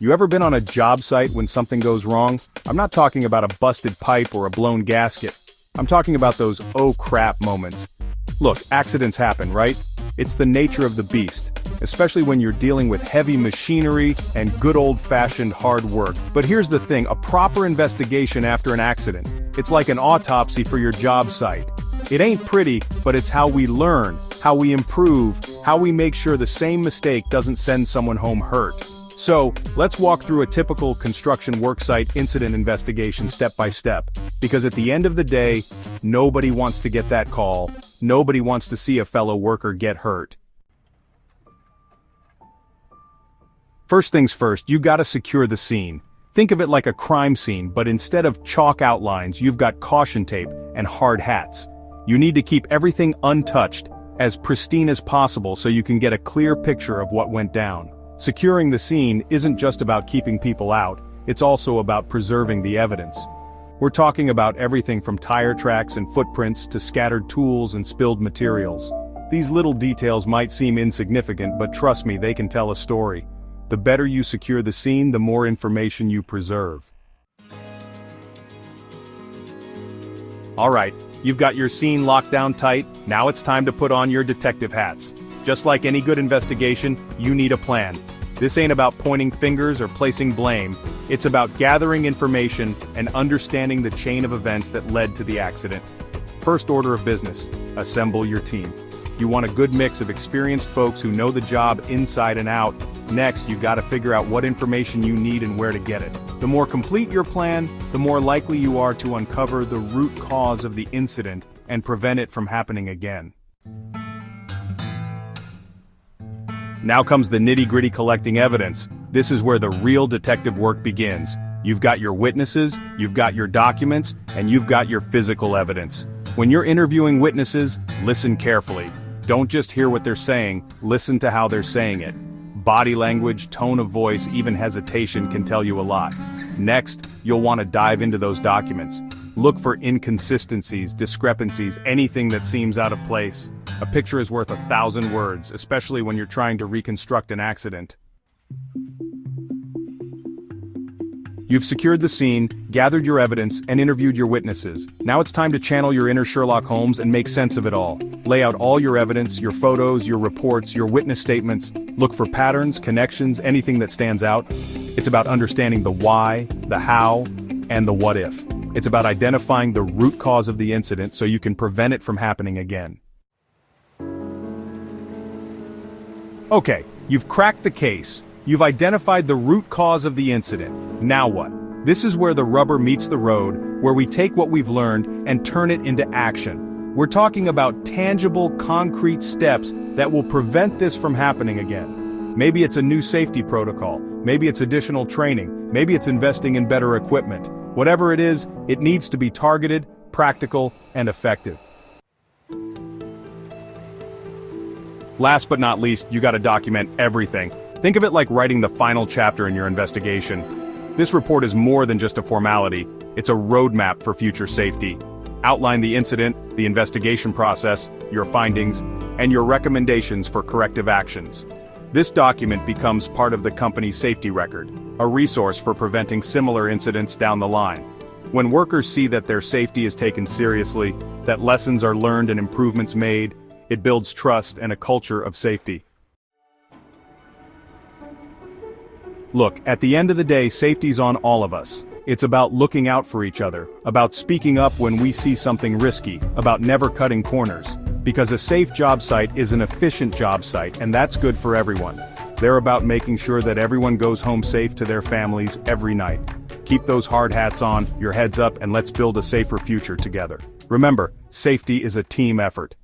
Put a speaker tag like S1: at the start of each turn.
S1: You ever been on a job site when something goes wrong? I'm not talking about a busted pipe or a blown gasket. I'm talking about those oh crap moments. Look, accidents happen, right? It's the nature of the beast, especially when you're dealing with heavy machinery and good old-fashioned hard work. But here's the thing, a proper investigation after an accident. It's like an autopsy for your job site. It ain't pretty, but it's how we learn, how we improve, how we make sure the same mistake doesn't send someone home hurt. So, let's walk through a typical construction worksite incident investigation step by step, because at the end of the day, nobody wants to get that call, nobody wants to see a fellow worker get hurt. First things first, you gotta secure the scene. Think of it like a crime scene, but instead of chalk outlines, you've got caution tape and hard hats. You need to keep everything untouched, as pristine as possible so you can get a clear picture of what went down. Securing the scene isn't just about keeping people out, it's also about preserving the evidence. We're talking about everything from tire tracks and footprints to scattered tools and spilled materials. These little details might seem insignificant, but trust me, they can tell a story. The better you secure the scene, the more information you preserve. Alright, you've got your scene locked down tight, now it's time to put on your detective hats. Just like any good investigation, you need a plan. This ain't about pointing fingers or placing blame, it's about gathering information and understanding the chain of events that led to the accident. First order of business, assemble your team. You want a good mix of experienced folks who know the job inside and out. Next, you gotta figure out what information you need and where to get it. The more complete your plan, the more likely you are to uncover the root cause of the incident and prevent it from happening again. Now comes the nitty-gritty collecting evidence. This is where the real detective work begins. You've got your witnesses, you've got your documents, and you've got your physical evidence. When you're interviewing witnesses, listen carefully. Don't just hear what they're saying, listen to how they're saying it. Body language, tone of voice, even hesitation can tell you a lot. Next, you'll want to dive into those documents. Look for inconsistencies, discrepancies, anything that seems out of place. A picture is worth 1,000 words, especially when you're trying to reconstruct an accident. You've secured the scene, gathered your evidence, and interviewed your witnesses. Now it's time to channel your inner Sherlock Holmes and make sense of it all. Lay out all your evidence, your photos, your reports, your witness statements. Look for patterns, connections, anything that stands out. It's about understanding the why, the how, and the what if. It's about identifying the root cause of the incident so you can prevent it from happening again. Okay, you've cracked the case. You've identified the root cause of the incident. Now what? This is where the rubber meets the road, where we take what we've learned and turn it into action. We're talking about tangible, concrete steps that will prevent this from happening again. Maybe it's a new safety protocol, maybe it's additional training, maybe it's investing in better equipment. Whatever it is, it needs to be targeted, practical, and effective. Last but not least, you gotta document everything. Think of it like writing the final chapter in your investigation. This report is more than just a formality, it's a roadmap for future safety. Outline the incident, the investigation process, your findings, and your recommendations for corrective actions. This document becomes part of the company's safety record, a resource for preventing similar incidents down the line. When workers see that their safety is taken seriously, that lessons are learned and improvements made, it builds trust and a culture of safety. Look, at the end of the day, safety's on all of us. It's about looking out for each other, about speaking up when we see something risky, about never cutting corners. Because a safe job site is an efficient job site, and that's good for everyone. They're about making sure that everyone goes home safe to their families every night. Keep those hard hats on, your heads up, and let's build a safer future together. Remember, safety is a team effort.